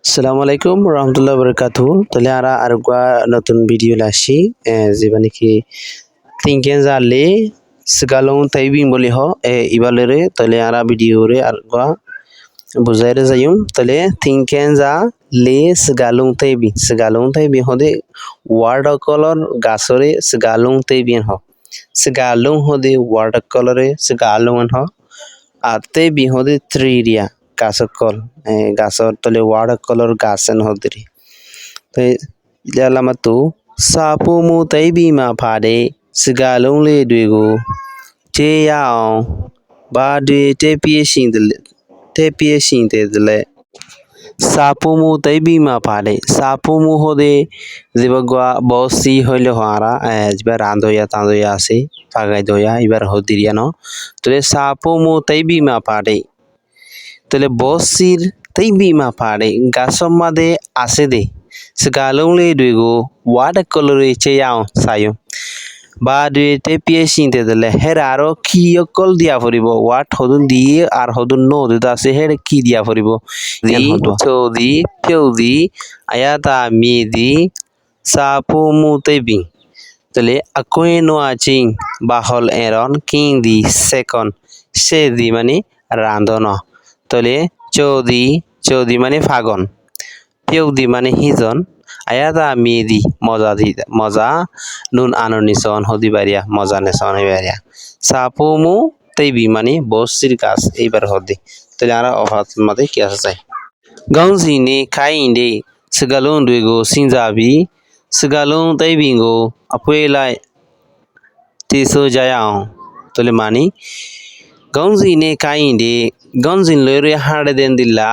আসসালামু আলাইকুম রহমতুল্লাহ বরকাতুহু তাহলে আরেকটা নতুন ভিডিও লাসি যেবা নাকি তিনকেন জালে সিগালং তাইবিং বলি হ ইবালেরে তাহলে ভিডিও রে আরেকটা বুঝাইরে যাইম তাহলে তিনকেন যা লে সিগালং তাইবিং হদে ওয়ার্ড কলর গাছরে সিগালং তাইবিং হ সিগালং হদে ওয়ার্ড কলরে সিগালং হ আর তাইবিং হদে ত্রিরিয়া gasokol gasor tole water color gasen hodri te yalama tu sapu mu tai bi ma pha de sigalong le twe ko che ya aung ba de te pye shin de le sapu mu tai bi ma pha de sapu mu hode jibagwa bosi hoile hara jiba randoya tandoya ase pagai doya ibar hodiriya no tole sapu mu tai bi ma pha de তাহলে বসির তাই বিমা পাড়ে গাছম মাদে আছে দে সিগালং লে দুইগো water কলরে চেয়াও সায়ো বা দুই তে পিয়ে সিনতে দিলে হের আরো কি অকল দিয়া ফরিব ওয়াট হদুন দিয়ে আর হদুন নো দিতে আছে হের কি দিয়া ফরিব দি চৌদি পেউদি আয়াতা মিদি সাপু মুতেবি তাহলে আকোয়ে নো আচিং বাহল এরন কিং দি সেকন্ড সে দি মানে রান্ধন তাহলে চৌদি মানে ফাগন পেউদি মানে হিজন আয়াদা মেদি মজা নুন আননিসন হদি বারিয়া মজা নেসন বারিয়া সাপুমু তেবি মানে বসির গাছ এইবার হদি তাহলে অভাত মাদে কি আছে চাই গাউজি নে খাইন্ডে সিগালুন দুইগো সিনজাবি সিগালুন তেবিঙ্গো আপুয়েলাই তিসো যায়াও তাহলে মানি গঞ্জি নে কাইন্ডে গঞ্জিন লয়রে হাড়ে দেন দিলা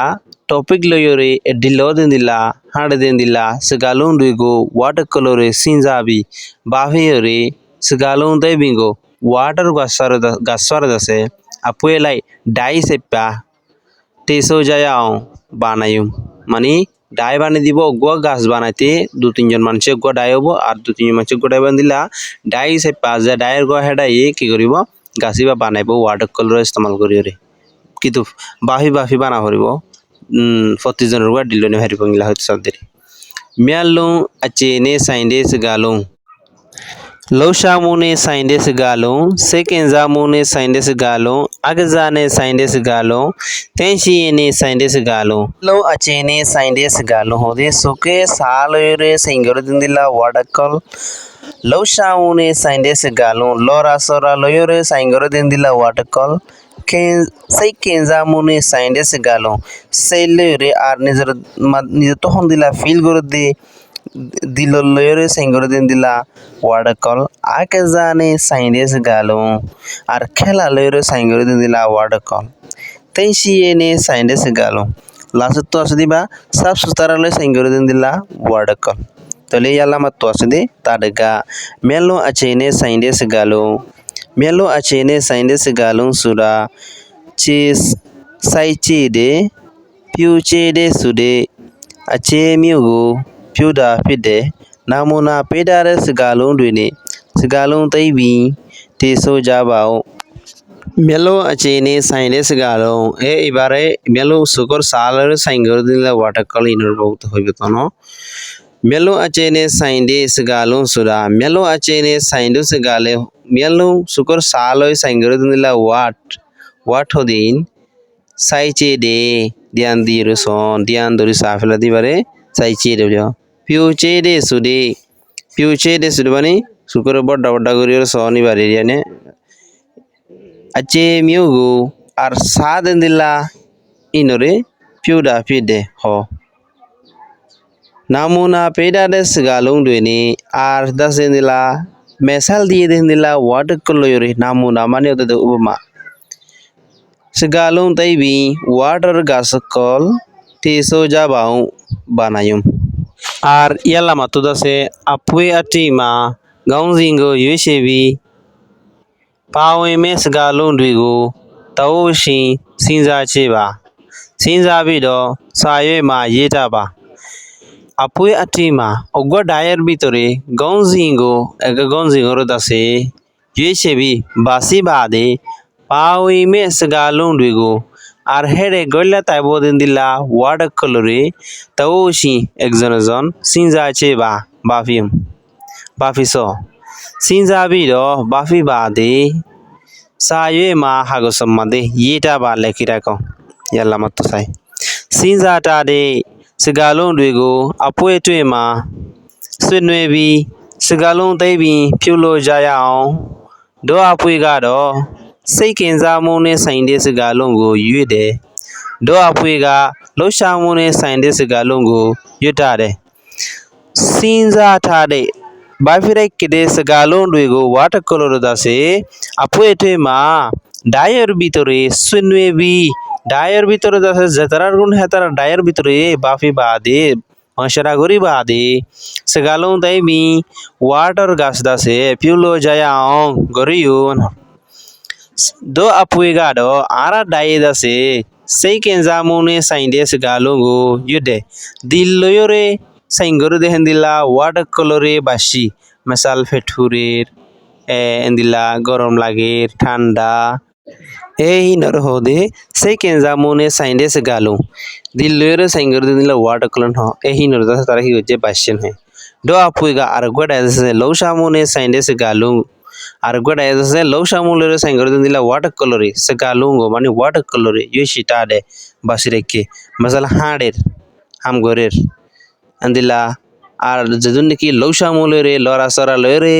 টপিক লয়রে ডিলো দেন দিলা হাড়ে দেন দিলা সিগালুন দুইগো ওয়াটার কলরে সিনজাবি বাভিয়রে সিগালুন তাইবিঙ্গো ওয়াটার গাছার দাসে আপুয়েলাই ডাই সেপা তেসো যায়াও বানায়ুম মানে ডাই বানিয়ে দিব অগুয়া গাছ বানাইতে দু তিনজন মানুষ অগুয়া ডাই হবো আর দু তিনজন মানুষ অগুয়া ডাই বান দিলা ডাই সেপা যে ডাইয়ের গুয়া হেডাই কি করিব গাছিবা বানাইব ওয়াটার কলর ইস্তেমাল করি কিন্তু বাফি বানা হরিব প্রতিজনের গুয়া ডিলনে হারি পঙ্গিলা হইতে সাবদেরি মিয়ালুং আচে নে সাইন্ডে সিগালুং লৌশামুনে সাইন্ডে সিগালুং সেকেনজামুনে সাইন্ডে সিগালুং আগজানে সাইন্ডে সিগালুং তেনশিয়েনে সাইন্ডে সিগালুং লো আচেনে সাইন্ডে সিগালুং হদে সুকে সালয়রে সাইঙ্গর দিনদিলা ওয়াডাকল লৌশামুনে সাইন্ডে সিগালুং লরা সরা লয়রে সাইঙ্গর দিনদিলা ওয়াডাকল সেই কেনজামুনে সাইন্ডে সিগালুং সেই লয়রে আর নিজের তখন দিলা ফিল করে দে দিল লয়রে সাইঙ্গর দিনদিলা ওয়াডাকল আকে জানে সাইন্ডে সিগালুং আর খেলা লয়রে সাইঙ্গর দিনদিলা ওয়াডাকল তেনশিয়েনে সাইন্ডে সিগালুং লাস্ট তো আছে দিবা সাফ সুতরা লয় সাইঙ্গর দিনদিলা ওয়াডাকল তাহলে ইয়ালা মাত তো আছে দে তাডগা মেলো আচেনে সাইন্ডে সিগালুং সুরা চিস সাইচে দে পিউচে দে সুদে আচে মিউগো পিউডা ফিদে নামুনা পেডারে সিগালুং দুইনে সিগালুং তাইবি তেসো যাবাও মেলো আচেনে সাইন্ডে সিগালুং এবারে মেলো সুকর সালের সাইঙ্গর দিলা ওয়াটারকল ইনর বহুত হইবে তন মেলো আচেনে সাইন্ডে সিগালুং সুরা মেলো আচেনে সাইন্ডু সিগালে মেলো সুকর সালয় সাইঙ্গর দিলা ওয়াট হদিন সাইচে দে দিয়ান দিরু সন দিয়ান দরি সাফলা দিবারে সাইচে দে পিউচে দে সুদে মানে সুকর বড় বড় করির সন ইবারে ইয়ানে আচে মিউগু আর সাদ দিলা ইনরে পিউডা ফিদে হ নামুনা পেডারে সিগালুং দুইনি আর দাসে দিলা মেসাল দিয়ে দেন দিলা ওয়াটার কলরে নামুনা মানে ওদের উপমা সিগালুং তাইবি ওয়াটার গাছকল তেসো যাবাও বানায়ুম আর ইয়ালা মাতো দাসে আপুয়ে আটিমা গাউজিঙ্গো ইউসেবি পাওয়ে মে সিগালুং দুইগো তাওশি সিনজা চেবা সিনজাবি দ সায়ে মা ইয়েটাবা আপুয়ে আটিমা অগুয়া ডায়ের ভিতরে গঞ্জিঙ্গর দাসে ইউসেবি বাসি বাদে পাওয়ে মে সিগালুং দুইগো আর হেরে গইলা তাই বদিন দিলা ওয়াটার কালারে তাও সি একজন সিনজা আছে বাফিম বাফিস সিনজাবি র বাফি বাদে সায়ে মা হাগসম্মাদে ইয়েটা বা লেখিরাকো ইয়াল্লা মাত্র সাই সিনজাটা দে সিগালুন দুইগো আপুয়ে টুয়ে মা সুনওয়েবি সিগালুন তাইবি ফিউলো जायाအောင်ဒေါ်အဖွေကတော့စိတ်ကင်စားမှုနဲ့ဆိုင်တဲ့စကားလုံးကိုရွေ့တယ်ဒေါ်အဖွေကလှုပ်ရှားမှုနဲ့ဆိုင်တဲ့စကားလုံးကိုရွတ်တယ်စဉ်းစားထားတဲ့ဘာဖြစ်လိုက်တဲ့စကားလုံးတွေကိုဝါတကလောရတာစေအဖွေထွေးမှာডায়ের ভিতরে সুনওয়েবি ডায়ের ভিতরে দাসে যতরার গুণ হেতারা ডায়ের ভিতরে বাফি বাদে মশরা গরি বাদে সেগালুন তাইবি ওয়াটার গাছ দাসে পিউলো जाया অং গরিউন do apuega do ara daye dase sei kenza mone sainde sigalongo yude dilloyore saingoro dehendila water colore bashi masal fethurir endila gorom lagir ঠান্ডা এই নর হদে সেই কেনজা মনে সাইন্ডে সিগালো dilloyore saingoro dehendila water color ho এই নর দাসে তারা কি হচ্ছে বাসছেন হয় do apuega ar goda dase lowsha mone sainde sigalo আর গোটা এসে লৌসা মূলের সাইঙ্গর দিলা ওয়াটার কালারে সেকালুঙ্গো মানে ওয়াটার কালারে ইয়ে সেটা দে বাসিরেকে মশালা হাড়ের হামগরের আন্দিলা আর যেদিন নাকি লৌসা মূলের লরা সরা লরে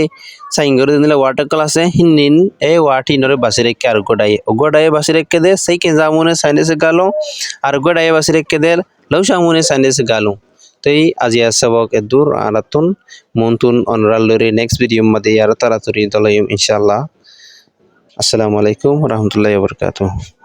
সাইঙ্গর দিলা ওয়াটার কালাসে হিন্নিন এ ওয়াটি নরে বাসিরেকে আর গোটাই বাসিরেকে দে সেই কে জামুনে সাইনে সেকালো আর গোটাই বাসিরেকে দে লৌসা মূলে সাইনে সেকালো তই আজি আসবক এদুর আরাতুন মন্তুন অনরালরে নেক্সট ভিডিও মধ্যে আর তাড়াতাড়ি দলাইম ইনশাআল্লাহ আসসালামু আলাইকুম ওয়া রাহমাতুল্লাহি ওয়া বারাকাতুহু